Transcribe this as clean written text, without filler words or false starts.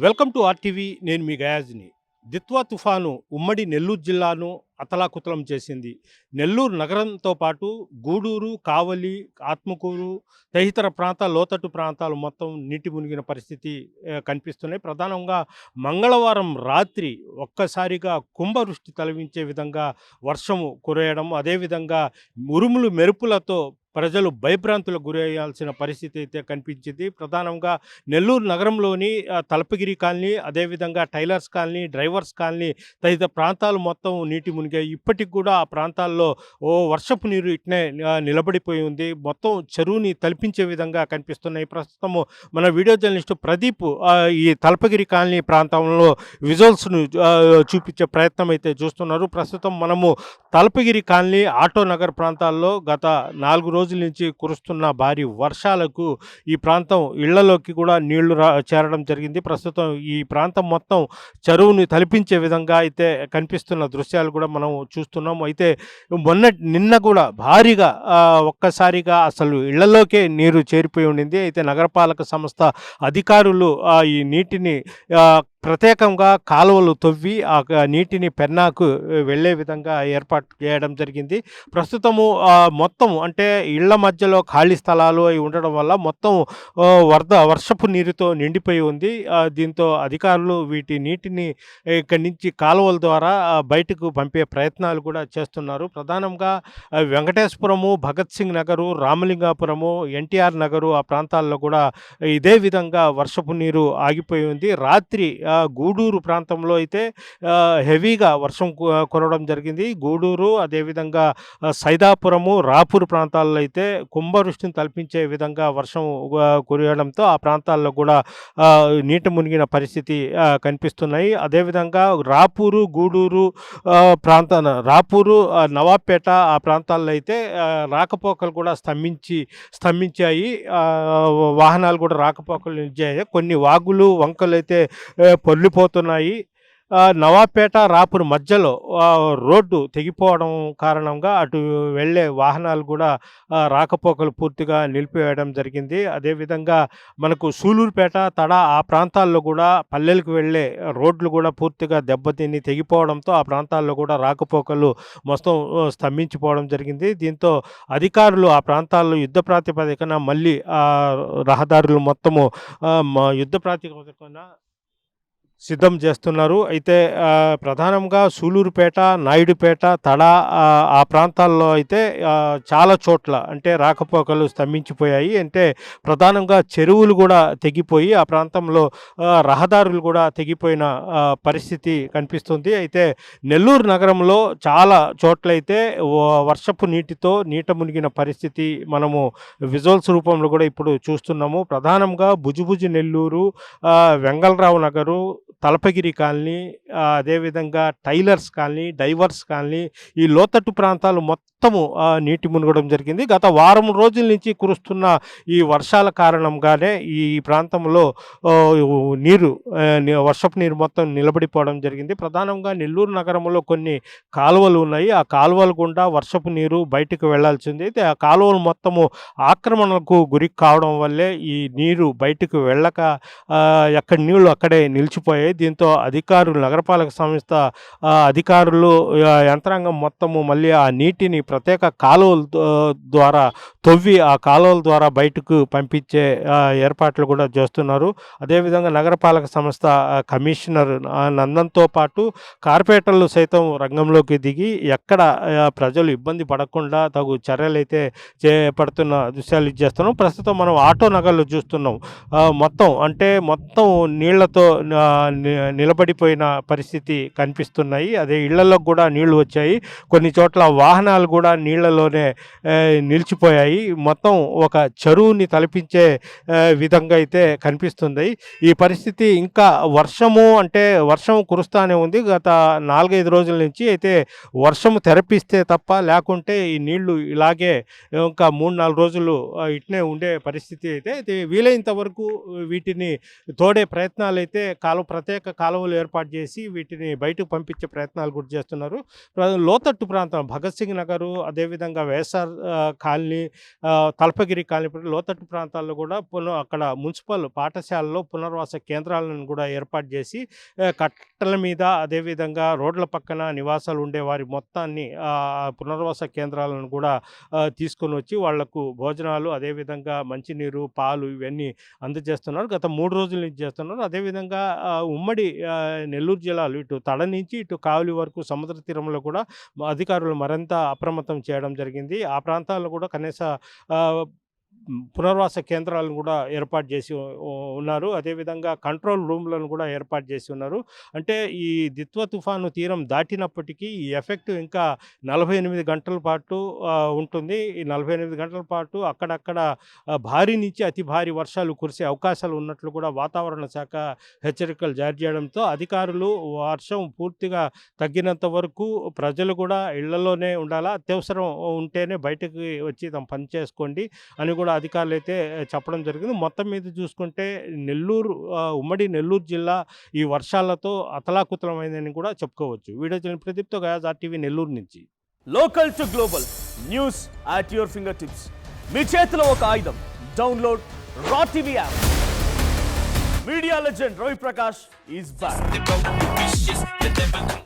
Welcome to RTV. నేను మీ గయాజ్ని. దిత్వా తుఫాను ఉమ్మడి నెల్లూరు జిల్లాను అతలాకుతలం చేసింది. నెల్లూరు నగరంతో పాటు గూడూరు, కావలి, ఆత్మకూరు తదితర ప్రాంతాలు, లోతట్టు ప్రాంతాలు మొత్తం నీటి మునిగిన పరిస్థితి కనిపిస్తున్నాయి. ప్రధానంగా మంగళవారం రాత్రి ఒక్కసారిగా కుంభవృష్టి తలవించే విధంగా వర్షము కురయడం, అదేవిధంగా ఉరుములు మెరుపులతో ప్రజలు భయభ్రాంతులకు గురయ్యాల్సిన పరిస్థితి అయితే కనిపించింది. ప్రధానంగా నెల్లూరు నగరంలోని తలపగిరి కాలనీ, అదేవిధంగా టైలర్స్ కాలనీ, డ్రైవర్స్ కాలనీ తదితర ప్రాంతాలు మొత్తం నీటి మునిగాయి. ఇప్పటికి కూడా ఆ ప్రాంతాల్లో వర్షపు నీరు ఇట్నే నిలబడిపోయి ఉంది. మొత్తం చెరువుని తలపించే విధంగా కనిపిస్తున్నాయి. ప్రస్తుతము మన వీడియో జర్నలిస్టు ప్రదీప్ ఈ తలపగిరి కాలనీ ప్రాంతంలో విజువల్స్ను చూపించే ప్రయత్నం అయితే చూస్తున్నారు. ప్రస్తుతం మనము తలపగిరి కాలనీ, ఆటో నగర్ ప్రాంతాల్లో గత 4 రోజుల నుంచి కురుస్తున్న భారీ వర్షాలకు ఈ ప్రాంతం ఇళ్లలోకి కూడా నీళ్లు చేరడం జరిగింది. ప్రస్తుతం ఈ ప్రాంతం మొత్తం చెరువుని తలపించే విధంగా అయితే కనిపిస్తున్న దృశ్యాలు కూడా మనం చూస్తున్నాము. అయితే నిన్న కూడా భారీగా ఒక్కసారిగా అసలు ఇళ్లలోకే నీరు చేరిపోయి ఉండింది. అయితే నగరపాలక సంస్థ అధికారులు ఈ నీటిని ప్రత్యేకంగా కాలువలు తవ్వి ఆ నీటిని పెన్నాకు వెళ్ళే విధంగా ఏర్పాటు చేయడం జరిగింది. ప్రస్తుతము మొత్తం అంటే ఇళ్ల మధ్యలో ఖాళీ స్థలాలు అవి ఉండడం వల్ల మొత్తం వర్షపు నీరుతో నిండిపోయి ఉంది. దీంతో అధికారులు వీటి నీటిని ఇక్కడి నుంచి కాలువల ద్వారా బయటకు పంపే ప్రయత్నాలు కూడా చేస్తున్నారు. ప్రధానంగా వెంకటేశ్వరము, భగత్ సింగ్ నగరు, రామలింగాపురము, ఎన్టీఆర్ నగరు ఆ ప్రాంతాల్లో కూడా ఇదే విధంగా వర్షపు నీరు ఆగిపోయి ఉంది. రాత్రి గూడూరు ప్రాంతంలో అయితే హెవీగా వర్షం కురవడం జరిగింది. గూడూరు, అదేవిధంగా సైదాపురము, రాపూర్ ప్రాంతాల్లో అయితే కుంభవృష్టిని తలపించే విధంగా వర్షం కురియడంతో ఆ ప్రాంతాల్లో కూడా నీట మునిగిన పరిస్థితి కనిపిస్తున్నాయి. అదేవిధంగా రాపూరు, గూడూరు రాపూరు, నవాబ్పేట ఆ ప్రాంతాల్లో అయితే రాకపోకలు కూడా స్తంభించాయి. వాహనాలు కూడా రాకపోకలు నిలిచాయి. కొన్ని వాగులు, వంకలు అయితే పొర్లిపోతున్నాయి. నవాబ్పేట, రాపూర్ మధ్యలో రోడ్డు తెగిపోవడం కారణంగా అటు వెళ్ళే వాహనాలు కూడా రాకపోకలు పూర్తిగా నిలిపివేయడం జరిగింది. అదేవిధంగా మనకు సూలూరుపేట, తడ ఆ ప్రాంతాల్లో కూడా పల్లెలకు వెళ్ళే రోడ్లు కూడా పూర్తిగా దెబ్బతిని తెగిపోవడంతో ఆ ప్రాంతాల్లో కూడా రాకపోకలు మొత్తం స్తంభించిపోవడం జరిగింది. దీంతో అధికారులు ఆ ప్రాంతాల్లో యుద్ధ ప్రాతిపదికన మళ్ళీ రహదారులు మొత్తము యుద్ధ ప్రాతిపదికన సిద్ధం చేస్తున్నారు. అయితే ప్రధానంగా సూలూరుపేట, నాయుడుపేట, తడ ఆ ప్రాంతాల్లో అయితే చాలా చోట్ల అంటే రాకపోకలు స్తంభించిపోయాయి. అంటే ప్రధానంగా చెరువులు కూడా తెగిపోయి ఆ ప్రాంతంలో రహదారులు కూడా తెగిపోయిన పరిస్థితి కనిపిస్తుంది. అయితే నెల్లూరు నగరంలో చాలా చోట్లయితే వర్షపు నీటితో నీట మునిగిన పరిస్థితి మనము విజువల్స్ రూపంలో కూడా ఇప్పుడు చూస్తున్నాము. ప్రధానంగా భుజుభుజు నెల్లూరు, వెంగళరావు నగరు, తలపగిరి కాలనీ, అదేవిధంగా టైలర్స్ కాలనీ, డైవర్స్ కాలనీ ఈ లోతట్టు ప్రాంతాలు మొత్తము నీటి మునగడం జరిగింది. గత వారం రోజుల నుంచి కురుస్తున్న ఈ వర్షాల కారణంగానే ఈ ప్రాంతంలో వర్షపు నీరు మొత్తం నిలబడిపోవడం జరిగింది. ప్రధానంగా నెల్లూరు నగరంలో కొన్ని కాలువలు ఉన్నాయి. ఆ కాలువల గుండా వర్షపు నీరు బయటకు వెళ్లాల్సింది. అయితే ఆ కాలువలు మొత్తము ఆక్రమణకు గురి కావడం వల్లే ఈ నీరు బయటకు వెళ్ళక ఎక్కడి నీళ్లు అక్కడే నిలిచిపోయాయి. దీంతో అధికారులు, నగరపాలక సంస్థ అధికారులు, యంత్రాంగం మొత్తము మళ్ళీ ఆ నీటిని ప్రత్యేక కాలువల ద్వారా తవ్వి ఆ కాలువల ద్వారా బయటకు పంపించే ఏర్పాట్లు కూడా చేస్తున్నారు. అదేవిధంగా నగరపాలక సంస్థ కమిషనర్ నందన్తో పాటు కార్పొరేటర్లు సైతం రంగంలోకి దిగి ఎక్కడ ప్రజలు ఇబ్బంది పడకుండా తగు చర్యలు అయితే చేపడుతున్న దృశ్యాలు చేస్తున్నాం. ప్రస్తుతం మనం ఆటో నగర్లో చూస్తున్నాం. మొత్తం నీళ్లతో నిలబడిపోయిన పరిస్థితి కనిపిస్తున్నాయి. అదే ఇళ్లలోకి కూడా నీళ్లు వచ్చాయి. కొన్ని చోట్ల వాహనాలు కూడా నీళ్లలోనే నిలిచిపోయాయి. మొత్తం ఒక చెరువుని తలపించే విధంగా అయితే కనిపిస్తుంది. ఈ పరిస్థితి ఇంకా వర్షం కురుస్తానే ఉంది. గత 4-5 రోజుల నుంచి అయితే వర్షము తెరపిస్తే తప్ప లేకుంటే ఈ నీళ్లు ఇలాగే ఇంకా 3-4 రోజులు ఇట్నే ఉండే పరిస్థితి అయితే వీలైనంత వరకు వీటిని తోడే ప్రయత్నాలు అయితే ప్రత్యేక కాలువలు ఏర్పాటు చేసి వీటిని బయటకు పంపించే ప్రయత్నాలు కూడా చేస్తున్నారు. లోతట్టు ప్రాంతం భగత్ సింగ్ నగరు, అదేవిధంగా వైఎస్ఆర్ కాలనీ, తలపగిరి కాలనీ లోతట్టు ప్రాంతాల్లో కూడా అక్కడ మున్సిపల్ పాఠశాలలో పునర్వాస కేంద్రాలను కూడా ఏర్పాటు చేసి కట్టల మీద అదేవిధంగా రోడ్ల పక్కన నివాసాలు ఉండే వారి మొత్తాన్ని పునర్వాస కేంద్రాలను కూడా తీసుకొని వచ్చి వాళ్లకు భోజనాలు అదేవిధంగా మంచినీరు పాలు ఇవన్నీ అందజేస్తున్నారు. గత 3 రోజుల నుంచి చేస్తున్నారు. అదేవిధంగా ఉమ్మడి నెల్లూరు జిల్లాలో ఇటు తడ నుంచి ఇటు కావలి వరకు సముద్ర తీరంలో కూడా అధికారులు మరింత అప్రమత్తం చేయడం జరిగింది. ఆ ప్రాంతాల్లో కూడా కనీస పునర్వాస కేంద్రాలను కూడా ఏర్పాటు చేసి ఉన్నారు. అదేవిధంగా కంట్రోల్ రూమ్లను కూడా ఏర్పాటు చేసి ఉన్నారు. అంటే ఈ దిత్వ తుఫాను తీరం దాటినప్పటికీ ఈ ఎఫెక్ట్ ఇంకా 48 గంటల పాటు ఉంటుంది. ఈ 48 గంటల పాటు అక్కడక్కడ భారీ నుంచి అతి భారీ వర్షాలు కురిసే అవకాశాలు ఉన్నట్లు కూడా వాతావరణ శాఖ హెచ్చరికలు జారీ చేయడంతో అధికారులు వర్షం పూర్తిగా తగ్గినంత వరకు ప్రజలు కూడా ఇళ్లలోనే ఉండాలా, అత్యవసరం ఉంటేనే బయటకు వచ్చి తమ పని చేసుకోండి అని కూడా అధికారులు అయితే చెప్పడం జరిగింది. మొత్తం మీద చూసుకుంటే ఉమ్మడి నెల్లూరు జిల్లా ఈ వర్షాలతో అతలాకుతలమైందని కూడా చెప్పుకోవచ్చు. వీడియో జర్నలిస్ట్ ప్రదీప్తో గయాజ్ RTV నెల్లూరు నుంచి. Local to global news at your fingertips. మీ చేతిలో ఒక ఆయుధం. డౌన్లోడ్ రా TV app. Media legend Ravi Prakash is back.